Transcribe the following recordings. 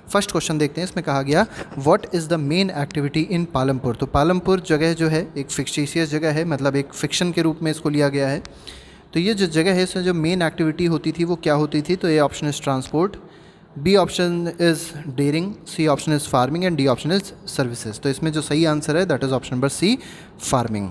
First question देखते हैं, इसमें कहा गया what is the main activity in Palampur. तो पालमपुर जगह जो है एक फिक्टिशियस जगह है, मतलब एक फिक्शन के रूप में इसको लिया गया है। तो ये जो जगह है इसमें जो मेन एक्टिविटी होती थी वो क्या होती थी, तो A option is transport, B option is dairying, C option is farming and D option is services. तो इसमें जो सही आंसर है that is option number C, farming.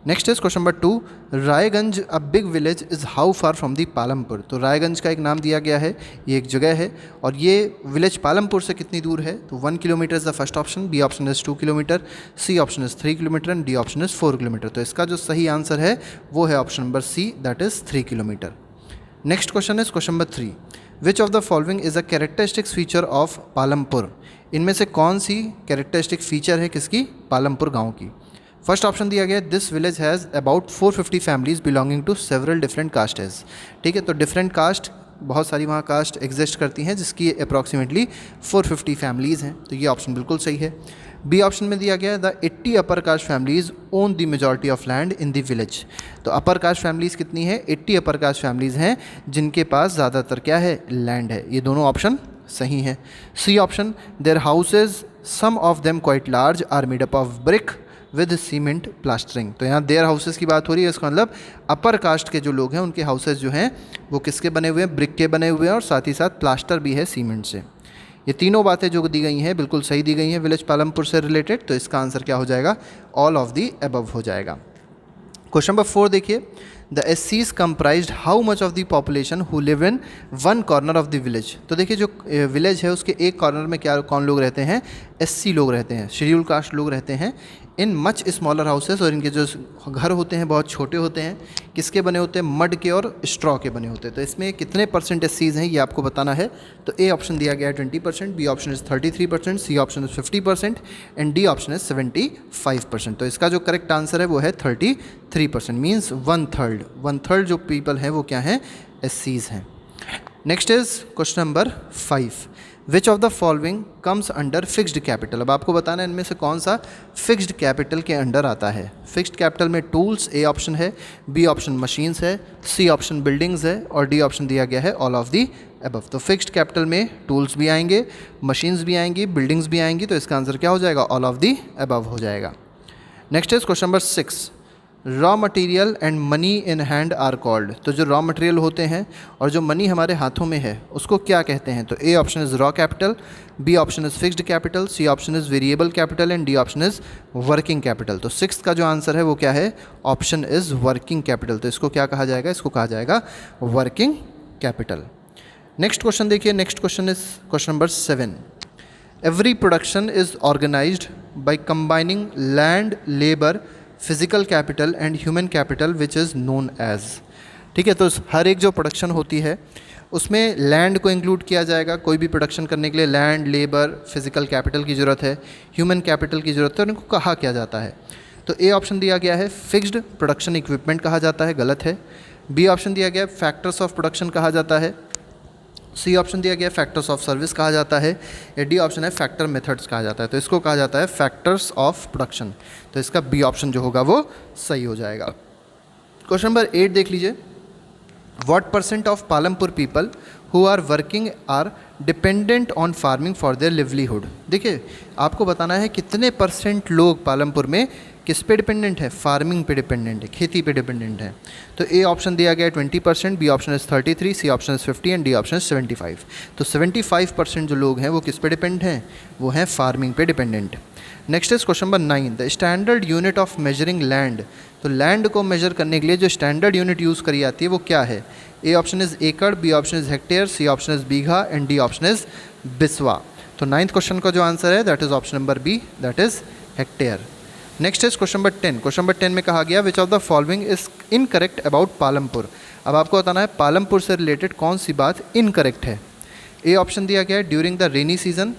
Next is question number 2, Raiganj a big village is how far from the Palampur. तो रायगंज का एक नाम दिया गया है, ये एक जगह है और ये विलेज पालमपुर से कितनी दूर है, तो 1 kilometre is the first option, B option is 2 kilometre, C option is 3 kilometre and D option is 4 kilometre. तो इसका जो सही आंसर है वो है option number C, that is 3 kilometre. Next question is question number 3, which of the following is a characteristic feature of Palampur. इनमें से कौन सी कैरेक्टरिस्टिक फीचर है किसकी, पालमपुर गाँव की। फर्स्ट ऑप्शन दिया गया this village has about 450 families belonging to several different castes. ठीक है, तो डिफरेंट कास्ट, बहुत सारी वहाँ कास्ट एग्जिस्ट करती हैं जिसकी अप्रॉक्सीमेटली 450 फैमिलीज़ हैं, तो ये ऑप्शन बिल्कुल सही है। बी ऑप्शन में दिया गया the 80 upper caste families own the majority of land in the village. तो अपर कास्ट फैमिलीज़ कितनी है, 80 अपर कास्ट फैमिलीज़ हैं जिनके पास ज़्यादातर क्या है, लैंड है। ये दोनों ऑप्शन सही हैं। C option, there houses some of them quite large are made up of brick with cement plastering. तो यहाँ देयर हाउसेस की बात हो रही है, इसका मतलब अपर कास्ट के जो लोग हैं उनके हाउसेस जो हैं वो किसके बने हुए हैं, ब्रिक के बने हुए हैं और साथ ही साथ प्लास्टर भी है सीमेंट से। ये तीनों बातें जो दी गई हैं बिल्कुल सही दी गई हैं विलेज पालमपुर से रिलेटेड, तो इसका आंसर क्या हो जाएगा, ऑल ऑफ दी अबव हो जाएगा। क्वेश्चन नंबर 4 देखिए, the SCs comprised how much of the population who live in one corner of the village. तो देखिए जो विलेज है उसके एक कॉर्नर में क्या कौन लोग रहते हैं, SC लोग रहते हैं, शेड्यूल कास्ट लोग रहते हैं इन मच स्मॉलर हाउसेस, और इनके जो घर होते हैं बहुत छोटे होते हैं, किसके बने होते हैं, मड के और स्ट्रॉ के बने होते हैं। तो इसमें कितने परसेंट SCs हैं ये आपको बताना है। तो ए ऑप्शन दिया गया है 20%, B option is 33%, C option is 50% and D option is 75%। तो इसका जो करेक्ट आंसर है वो है 33%, मीन्स 1/3 जो पीपल हैं वो क्या हैं, SCs हैं। Next is question number 5, which of the following comes under fixed capital. अब आपको बताना है इनमें से कौन सा फिक्स्ड कैपिटल के अंडर आता है। फिक्स्ड कैपिटल में टूल्स ए ऑप्शन है, बी ऑप्शन मशीन्स है, सी ऑप्शन बिल्डिंग्स है और डी ऑप्शन दिया गया है ऑल ऑफ दी अबव। तो फिक्स्ड कैपिटल में टूल्स भी आएंगे, मशीन्स भी आएंगी, बिल्डिंग्स भी आएंगी, तो इसका आंसर क्या हो जाएगा, ऑल ऑफ दी अबव हो जाएगा। Next is question number 6, raw material and money in hand are called. तो जो रॉ मटेरियल होते हैं और जो मनी हमारे हाथों में है उसको क्या कहते हैं। तो A option is raw capital, B option is fixed capital, C option is variable capital and D option is working capital. तो 6th का जो आंसर है वो क्या है, ऑप्शन इज़ वर्किंग कैपिटल। तो इसको क्या कहा जाएगा, इसको कहा जाएगा वर्किंग कैपिटल। नेक्स्ट क्वेश्चन देखिए, next question is question number 7, every production is organised by combining land, labour, physical capital and human capital which is known as. ठीक है, तो हर एक जो प्रोडक्शन होती है उसमें लैंड को इंक्लूड किया जाएगा। कोई भी प्रोडक्शन करने के लिए लैंड, लेबर, फिजिकल कैपिटल की ज़रूरत है, ह्यूमन कैपिटल की ज़रूरत है और इनको कहा क्या जाता है। तो ए ऑप्शन दिया गया है फिक्स्ड प्रोडक्शन इक्विपमेंट कहा जाता है, गलत है। बी ऑप्शन दिया गया है फैक्टर्स ऑफ प्रोडक्शन कहा जाता है, सी ऑप्शन दिया गया फैक्टर्स ऑफ सर्विस कहा जाता है, या डी ऑप्शन है फैक्टर मेथड्स कहा जाता है। तो इसको कहा जाता है फैक्टर्स ऑफ प्रोडक्शन। तो इसका बी ऑप्शन जो होगा वो सही हो जाएगा। क्वेश्चन नंबर 8 देख लीजिए, what percent of Palampur people who are working are dependent on farming for their livelihood. देखिए आपको बताना है कितने परसेंट लोग पालमपुर में किस पे डिपेंडेंट है, फार्मिंग पे डिपेंडेंट है, खेती पे डिपेंडेंट है। तो ए ऑप्शन दिया गया है 20%, B option is 33, C option is 50 and D option is 75। तो 75% जो लोग हैं वो किस पे डिपेंड हैं, वो हैं फार्मिंग पे dependent. Next is question number 9, the standard unit of measuring land. तो लैंड को मेजर करने के लिए जो स्टैंडर्ड यूनिट यूज़ करी जाती है वो क्या है। A option is acre, B option is hectare, C option is bigha and D option is biswa. तो 9th क्वेश्चन का जो आंसर है that is option number B, that is hectare. Next is question number 10। Question number 10 में कहा गया which of the following is incorrect about Palampur. अब आपको बताना है पालमपुर से रिलेटेड कौन सी बात इनकरेक्ट है। ए ऑप्शन दिया गया है during the rainy season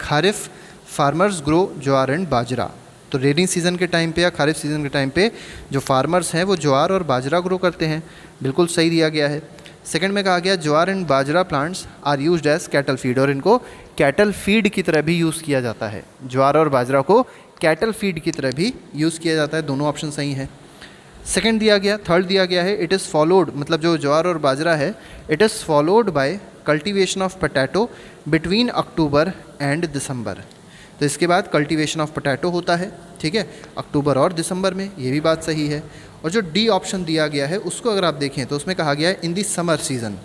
kharif farmers grow jowar and bajra. तो रेनी सीज़न के टाइम पे या खारिफ सीज़न के टाइम पे जो फार्मर्स हैं वो ज्वार और बाजरा ग्रो करते हैं, बिल्कुल सही दिया गया है। सेकंड में कहा गया jowar and bajra plants are used as cattle feed, और इनको कैटल फीड की तरह भी यूज़ किया जाता है। ज्वार और बाजरा को कैटल फीड की तरह भी यूज़ किया जाता है, दोनों ऑप्शन सही हैं। सेकंड दिया गया, थर्ड दिया गया है इट इज़ फॉलोड, मतलब जो ज्वार और बाजरा है it is followed by cultivation of potato between October and December. तो इसके बाद कल्टीवेशन ऑफ पोटैटो होता है, ठीक है, अक्टूबर और दिसंबर में, ये भी बात सही है। और जो डी ऑप्शन दिया गया है उसको अगर आप देखें तो उसमें कहा गया है in the summer season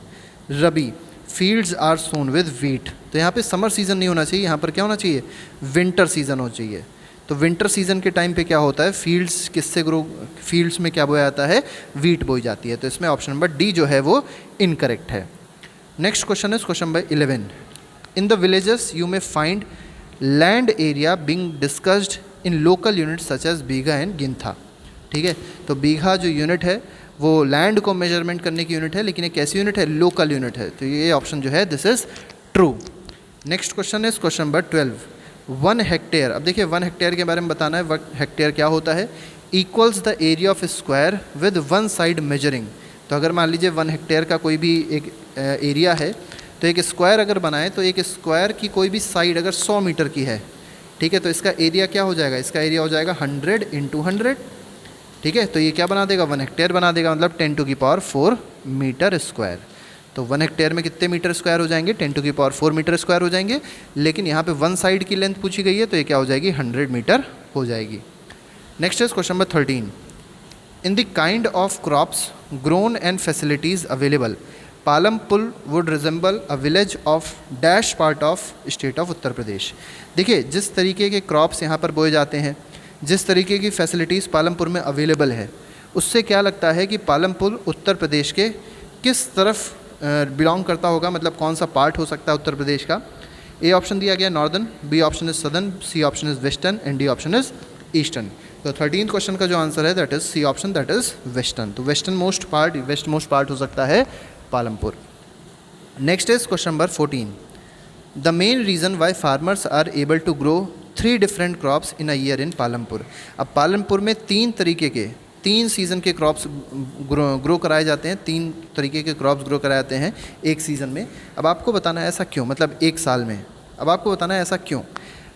rabi fields are sown with wheat. तो यहाँ पे समर सीज़न नहीं होना चाहिए, यहाँ पर क्या होना चाहिए, विंटर सीज़न होना चाहिए। तो विंटर सीज़न के टाइम पे क्या होता है, फील्ड्स किससे ग्रो, फील्ड्स में क्या बोया जाता है, वीट बोई जाती है। तो इसमें ऑप्शन नंबर डी जो है वो इनकरेक्ट है। Next question is question number 11। In the villages you may find land area being discussed in local units such as bigha and guntha. ठीक है, तो बीघा जो यूनिट है वो लैंड को मेजरमेंट करने की यूनिट है, लेकिन एक ऐसी यूनिट है, लोकल यूनिट है। तो ये ऑप्शन जो है this is true. Next question is question number 12। 1 hectare, अब देखिए 1 हेक्टेयर के बारे में बताना है। 1 हेक्टेयर क्या होता है, equals the area of square with 1 side measuring. तो अगर मान लीजिए 1 हेक्टेयर का कोई भी एक एरिया है, तो एक स्क्वायर अगर बनाए तो एक स्क्वायर की कोई भी साइड अगर 100 मीटर की है, ठीक है, तो इसका एरिया क्या हो जाएगा, इसका एरिया हो जाएगा 100 × 100। ठीक है, तो ये क्या बना देगा, 1 हेक्टेयर बना देगा, मतलब 10⁴ मीटर स्क्वायर। तो 1 हेक्टेयर में कितने मीटर स्क्वायर हो जाएंगे, 10⁴ मीटर स्क्वायर हो जाएंगे। लेकिन यहाँ पे 1 साइड की लेंथ पूछी गई है, तो ये क्या हो जाएगी, 100 मीटर हो जाएगी। Next is question number 13। In the kind of crops grown and facilities available Palampur would resemble a village of dash part of state of Uttar Pradesh. देखिए जिस तरीके के क्रॉप्स यहाँ पर बोए जाते हैं, जिस तरीके की फैसिलिटीज़ पालमपुर में अवेलेबल है, उससे क्या लगता है कि पालमपुर उत्तर प्रदेश के किस तरफ बिलोंग करता होगा, मतलब कौन सा पार्ट हो सकता है उत्तर प्रदेश का। ए ऑप्शन दिया गया northern, B option is southern, C option is western and D option is eastern. तो 13th क्वेश्चन का जो आंसर है that is C option, that is western. तो western most part, west most part हो सकता है Palampur. Next is question number 14। The main reason why farmers are able to grow 3 different crops in a year in Palampur. अब पालमपुर में 3 तरीके के, 3 season के crops grow कराए जाते हैं, 3 तरीके के क्रॉप्स ग्रो कराए जाते हैं एक सीज़न में। अब आपको बताना है ऐसा क्यों, मतलब एक साल में। अब आपको बताना है ऐसा क्यों।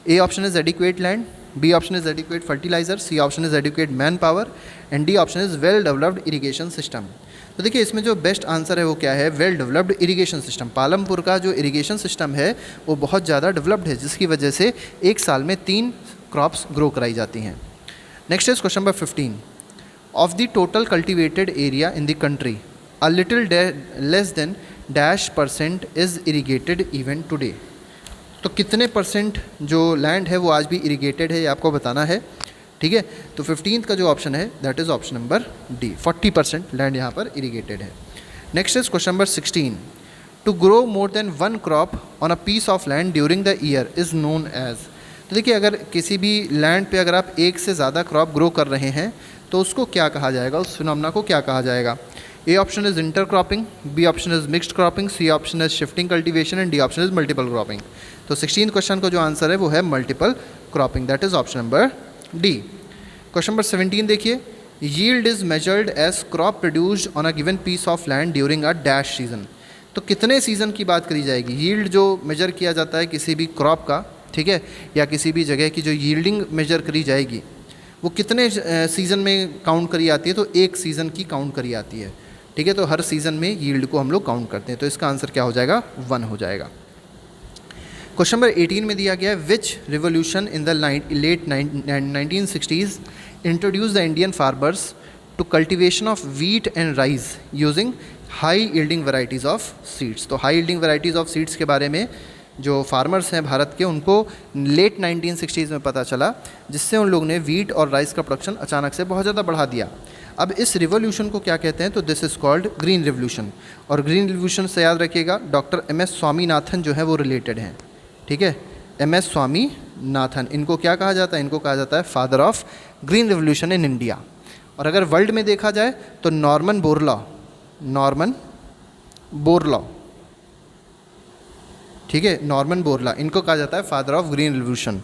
A option is adequate land, B option is adequate fertiliser, C option is adequate man power and D option is well developed irrigation system. तो देखिए इसमें जो बेस्ट आंसर है वो क्या है, well developed irrigation system. Palampur का जो इरीगेशन सिस्टम है वो बहुत ज़्यादा डेवलप्ड है, जिसकी वजह से एक साल में 3 क्रॉप्स ग्रो कराई जाती हैं। Next is question number 15। Of the total cultivated area in the country a little less than -% is irrigated even today. तो कितने % जो लैंड है वो आज भी इरीगेटेड है, ये आपको बताना है। ठीक है, तो 15th का जो ऑप्शन है that is option number D, 40% land यहाँ पर इरीगेटेड है। Next is question number 16। To grow more than 1 crop on a piece of land during the year is known as. तो देखिए अगर किसी भी लैंड पे अगर आप एक से ज़्यादा क्रॉप ग्रो कर रहे हैं तो उसको क्या कहा जाएगा, उस फिनोमेना को क्या कहा जाएगा। A option is inter cropping, B option is mixed cropping, C option is shifting cultivation and D option is multiple cropping. तो 16th क्वेश्चन का जो आंसर है वो है multiple cropping, that is option number D. Question number 17 देखिए। Yield is measured as crop produced on a given piece of land during a dash season. तो कितने season की बात करी जाएगी, यील्ड जो मेजर किया जाता है किसी भी क्रॉप का, ठीक है, या किसी भी जगह की जो यील्डिंग मेजर करी जाएगी वो कितने सीज़न में काउंट करी जाती है, तो एक सीज़न की काउंट करी जाती है। ठीक है, तो हर सीज़न में यील्ड को हम लोग काउंट करते हैं, तो इसका आंसर क्या हो जाएगा, 1 हो जाएगा। क्वेश्चन नंबर 18 में दिया गया है which revolution in the late 1960s introduce the Indian farmers to cultivation of wheat and rice using high yielding varieties of seeds. तो high yielding varieties of seeds के बारे में जो फार्मर्स हैं भारत के, उनको लेट 1960s में पता चला, जिससे उन लोग ने वीट और राइस का प्रोडक्शन अचानक से बहुत ज़्यादा बढ़ा दिया। अब इस रिवोल्यूशन को क्या कहते हैं, तो this is called green revolution. और ग्रीन रिवोल्यूशन से याद रखिएगा डॉक्टर MS स्वामीनाथन जो है वो रिलेटेड हैं। ठीक है, MS स्वामीनाथन, इनको क्या कहा जाता है, इनको कहा जाता है father of green revolution in India. और अगर वर्ल्ड में देखा जाए तो नॉर्मन बोरलॉ, ठीक है, नॉर्मन बोरलॉ, इनको कहा जाता है फादर ऑफ ग्रीन रिवोल्यूशन।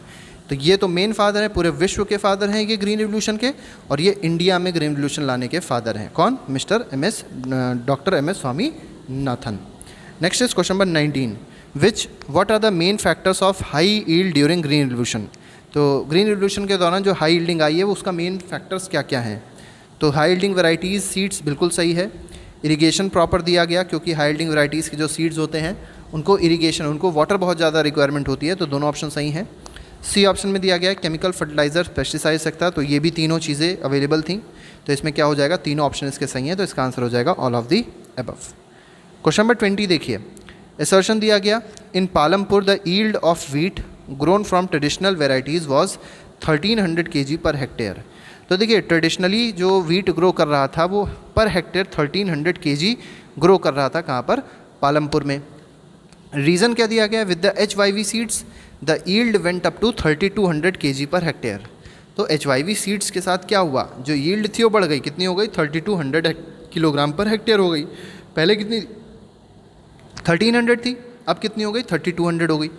तो ये तो मेन फादर हैं, पूरे विश्व के फादर हैं ये ग्रीन रिवोल्यूशन के, और ये इंडिया में ग्रीन रिवोल्यूशन लाने के फादर हैं। कौन, doctor MS Swaminathan. Next is question number 19। What are the main factors of high yield during green revolution. तो ग्रीन रिवोल्यूशन के दौरान जो हाई यील्डिंग आई है वो उसका मेन फैक्टर्स क्या क्या हैं। तो हाई यील्डिंग वैरायटीज़ सीड्स बिल्कुल सही है। इरिगेशन प्रॉपर दिया गया, क्योंकि हाई यील्डिंग वैरायटीज़ के जो सीड्स होते हैं उनको इरिगेशन, उनको वाटर बहुत ज़्यादा रिक्वायरमेंट होती है, तो दोनों ऑप्शन सही हैं। सी ऑप्शन में दिया गया है केमिकल फर्टिलाइजर पेस्टिसाइड सेक्टर, तो ये भी तीनों चीज़ें अवेलेबल थी, तो इसमें क्या हो जाएगा, तीनों ऑप्शन इसके सही हैं, तो इसका आंसर हो जाएगा all of the above. Question number 20 देखिए, असर्शन दिया गया in Palampur the yield of wheat grown from traditional varieties was 1300 kg per hectare. तो देखिए ट्रेडिशनली जो व्हीट ग्रो कर रहा था वो पर हेक्टेयर 1300 kg ग्रो कर रहा था, कहाँ पर, पालमपुर में। रीज़न क्या दिया गया, with the HYV seeds the yield went up to 3200 kg per hectare. तो HYV सीड्स के साथ क्या हुआ, जो यील्ड थी वो बढ़ गई, कितनी हो गई, 3200 किलोग्राम पर हेक्टेयर हो गई। पहले कितनी 1300 थी, अब कितनी हो गई, 3200 हो गई।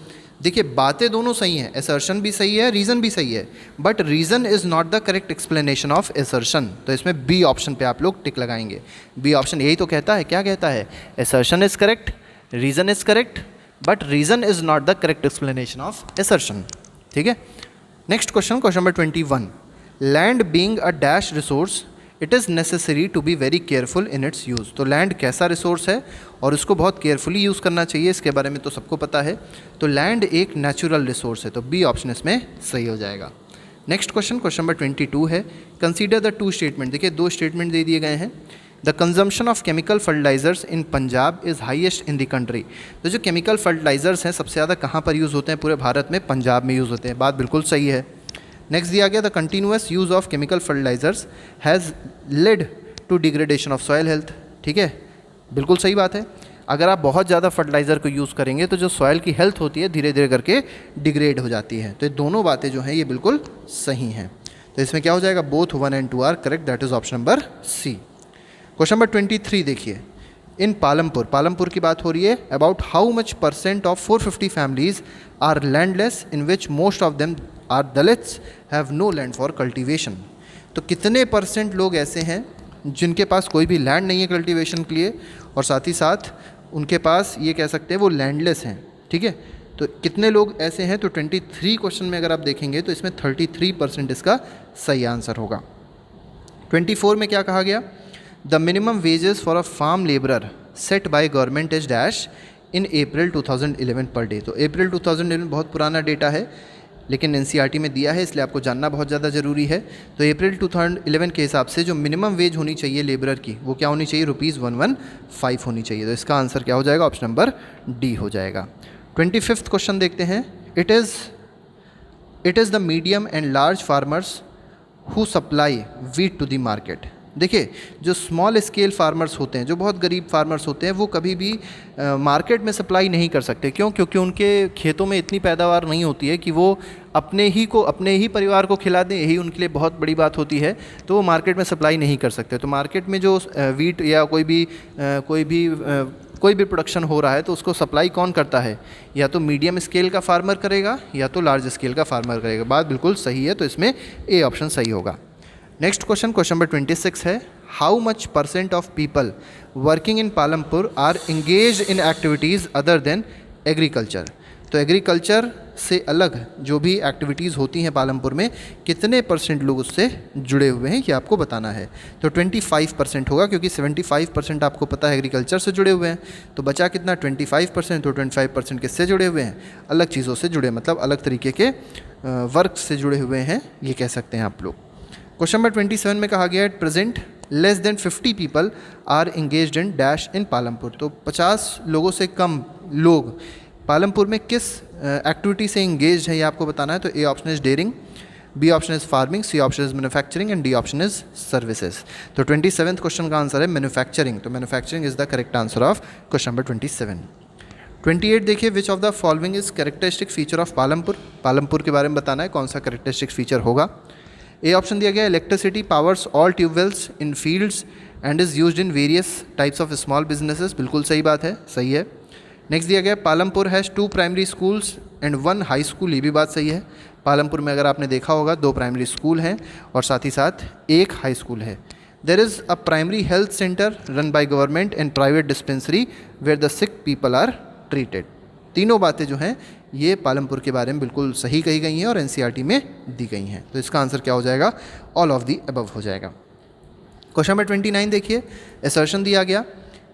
देखिए बातें दोनों सही हैं, असर्शन भी सही है, रीज़न भी सही है, but reason is not the correct explanation of assertion. तो इसमें बी ऑप्शन पे आप लोग टिक लगाएंगे। बी ऑप्शन यही तो कहता है, क्या कहता है, assertion is correct, reason is correct, but reason is not the correct explanation of assertion. ठीक है, next question, question number 21, land being a dash resource it is necessary to be very careful in its use. तो land कैसा resource है और उसको बहुत carefully use करना चाहिए, इसके बारे में तो सबको पता है। तो लैंड एक नेचुरल रिसोर्स है, तो बी ऑप्शन इसमें सही हो जाएगा। नेक्स्ट क्वेश्चन, क्वेश्चन नंबर 22 है, कंसीडर द टू स्टेटमेंट। देखिए दो स्टेटमेंट दे दिए गए हैं। The consumption of chemical fertilisers in Punjab is highest in the country. तो जो केमिकल फर्टिलाइजर्स हैं सबसे ज़्यादा कहाँ पर यूज़ होते हैं, पूरे भारत में पंजाब में यूज़ होते हैं। बात बिल्कुल सही है। नेक्स्ट दिया गया, the continuous use of chemical fertilisers has led to degradation of soil health. ठीक है, बिल्कुल सही बात है। अगर आप बहुत ज़्यादा फर्टिलाइज़र को यूज़ करेंगे तो जो सॉयल की हेल्थ होती है धीरे धीरे करके डिग्रेड हो जाती है। तो ये दोनों बातें जो हैं ये बिल्कुल सही हैं। तो इसमें क्या हो जाएगा, both 1 and 2 are correct, that is option number C. Question number 23 देखिए, इन पालमपुर, पालमपुर की बात हो रही है, about how much % of 450 families are landless in which most of them are Dalits have no land for cultivation. तो कितने % लोग ऐसे हैं जिनके पास कोई भी लैंड नहीं है कल्टीवेशन के लिए, और साथ ही साथ उनके पास ये कह सकते हैं वो लैंडलेस हैं। ठीक है, तो कितने लोग ऐसे हैं, तो 23 क्वेश्चन में अगर आप देखेंगे तो इसमें 33% इसका सही आंसर होगा। 24 में क्या कहा गया, the minimum wages for a farm labourer set by government is dash in April 2011 per day. तो अप्रैल 2011 बहुत पुराना डेटा है, लेकिन एनसीईआरटी में दिया है, इसलिए आपको जानना बहुत ज़्यादा ज़रूरी है। तो अप्रैल 2011 के हिसाब से जो मिनिमम वेज होनी चाहिए लेबरर की, वो क्या होनी चाहिए, ₹115 होनी चाहिए। तो इसका आंसर क्या हो जाएगा, ऑप्शन नंबर डी हो जाएगा। 25th क्वेश्चन देखते हैं, it is the medium and large farmers who supply wheat to the market. देखिए जो स्मॉल स्केल फार्मर्स होते हैं, जो बहुत गरीब फार्मर्स होते हैं, वो कभी भी मार्केट में सप्लाई नहीं कर सकते। क्यों? क्योंकि उनके खेतों में इतनी पैदावार नहीं होती है कि वो अपने ही परिवार को खिला दें, यही उनके लिए बहुत बड़ी बात होती है। तो वो मार्केट में सप्लाई नहीं कर सकते। तो मार्केट में जो वीट या कोई भी प्रोडक्शन हो रहा है तो उसको सप्लाई कौन करता है, या तो मीडियम स्केल का फार्मर करेगा या तो लार्ज स्केल का फार्मर करेगा। बात बिल्कुल सही है, तो इसमें ए ऑप्शन सही होगा। नेक्स्ट क्वेश्चन, क्वेश्चन नंबर 26 है, how much % of people working in Palampur are engage in activities other than agriculture. तो एग्रीकल्चर से अलग जो भी एक्टिविटीज़ होती हैं पालमपुर में, कितने % लोग उससे जुड़े हुए हैं ये आपको बताना है। तो 25% होगा, क्योंकि 75% आपको पता है एग्रीकल्चर से जुड़े हुए हैं। तो बचा कितना, 25%। तो 25% किससे जुड़े हुए हैं, अलग चीज़ों से जुड़े, मतलब अलग तरीके के वर्क से जुड़े हुए हैं, ये कह सकते हैं आप लोग। क्वेश्चन नंबर 27 में कहा गया है, at present less than 50 people are engaged in dash in Palampur. तो 50 लोगों से कम लोग पालमपुर में किस एक्टिविटी से इंगेज है ये आपको बताना है। तो A option is dairying, B option is farming, C option is manufacturing and D option is services. तो 27th क्वेश्चन का आंसर है मैन्युफैक्चरिंग। तो manufacturing is the correct answer of question number 27। 28 देखिए, which of the following is characteristic feature of Palampur. Palampur के बारे में बताना है कौन सा कैरेक्टरिस्टिक फीचर होगा। ए ऑप्शन दिया गया, electricity powers all tube wells in fields and is used in various types of small businesses. बिल्कुल सही बात है, सही है। नेक्स्ट दिया गया, Palampur has 2 primary schools and 1 high school. ये भी बात सही है। पालमपुर में अगर आपने देखा होगा 2 प्राइमरी स्कूल हैं और साथ ही साथ 1 हाई स्कूल है। There is a primary health centre run by government and private dispensary where the sick people are treated. तीनों बातें जो हैं ये पालमपुर के बारे में बिल्कुल सही कही गई हैं और एनसीईआरटी में दी गई हैं। तो इसका आंसर क्या हो जाएगा, ऑल ऑफ दी अबव हो जाएगा। क्वेश्चन नंबर 29 देखिए, असर्शन दिया गया,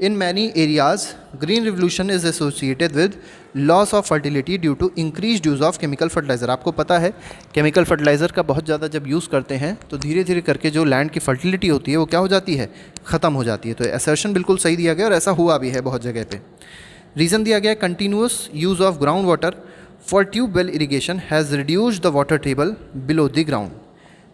in many areas green revolution is associated with loss of fertility due to increase use of chemical fertiliser. आपको पता है केमिकल फर्टिलाइज़र का बहुत ज़्यादा जब यूज़ करते हैं तो धीरे धीरे करके जो लैंड की फर्टिलिटी होती है वो क्या हो जाती है, ख़त्म हो जाती है। तो असर्शन बिल्कुल सही दिया गया और ऐसा हुआ भी है बहुत जगह पे। रीज़न दिया गया, continuous use of ground water for tubewell irrigation has reduced the water table below the ground.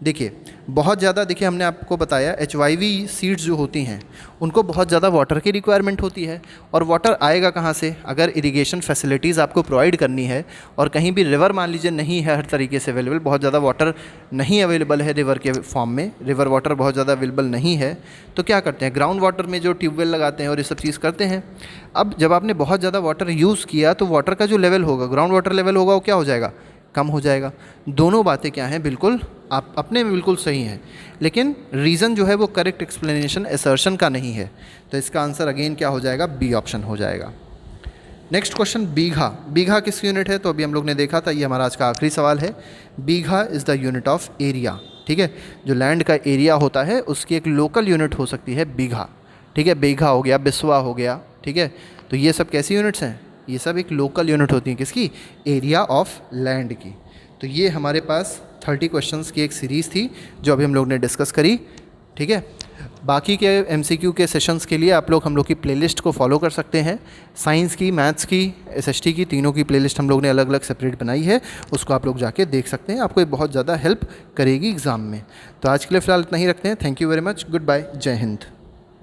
देखिए बहुत ज़्यादा, देखिए हमने आपको बताया HYV सीड्स जो होती हैं उनको बहुत ज़्यादा वाटर की रिक्वायरमेंट होती है, और वाटर आएगा कहाँ से, अगर इरिगेशन फैसिलिटीज़ आपको प्रोवाइड करनी है और कहीं भी रिवर मान लीजिए नहीं है हर तरीके से अवेलेबल, बहुत ज़्यादा वाटर नहीं अवेलेबल है रिवर के फॉर्म में, रिवर वाटर बहुत ज़्यादा अवेलेबल नहीं है, तो क्या करते हैं ग्राउंड वाटर में जो ट्यूबवेल लगाते हैं और ये सब चीज़ करते हैं। अब जब आपने बहुत ज़्यादा वाटर यूज़ किया तो वाटर का जो लेवल होगा, ग्राउंड वाटर लेवल होगा, वो क्या हो जाएगा, कम हो जाएगा। दोनों बातें क्या हैं, बिल्कुल आप अपने में बिल्कुल सही हैं, लेकिन रीज़न जो है वो करेक्ट एक्सप्लेनेशन असर्शन का नहीं है। तो इसका आंसर अगेन क्या हो जाएगा, बी ऑप्शन हो जाएगा। नेक्स्ट क्वेश्चन, बीघा। बीघा किस यूनिट है, तो अभी हम लोग ने देखा था, ये हमारा आज का आखिरी सवाल है। Bigha is the unit of area, ठीक है, जो लैंड का एरिया होता है उसकी एक लोकल यूनिट हो सकती है बीघा, ठीक है, बीघा हो गया, बिस्वा हो गया, ठीक है। तो ये सब कैसी यूनिट्स हैं, ये सब एक लोकल यूनिट होती हैं, किसकी, एरिया ऑफ लैंड की। तो ये हमारे पास 30 क्वेश्चंस की एक सीरीज़ थी जो अभी हम लोग ने डिस्कस करी, ठीक है। बाकी के MCQ के सेशंस के लिए आप लोग हम लोग की प्लेलिस्ट को फॉलो कर सकते हैं। साइंस की, मैथ्स की, SST की, तीनों की प्लेलिस्ट हम लोग ने अलग अलग सेपरेट बनाई है, उसको आप लोग जाके देख सकते हैं, आपको ये बहुत ज़्यादा हेल्प करेगी एग्ज़ाम में। तो आज के लिए फ़िलहाल इतना ही रखते हैं। Thank you very much, good bye, जय हिंद।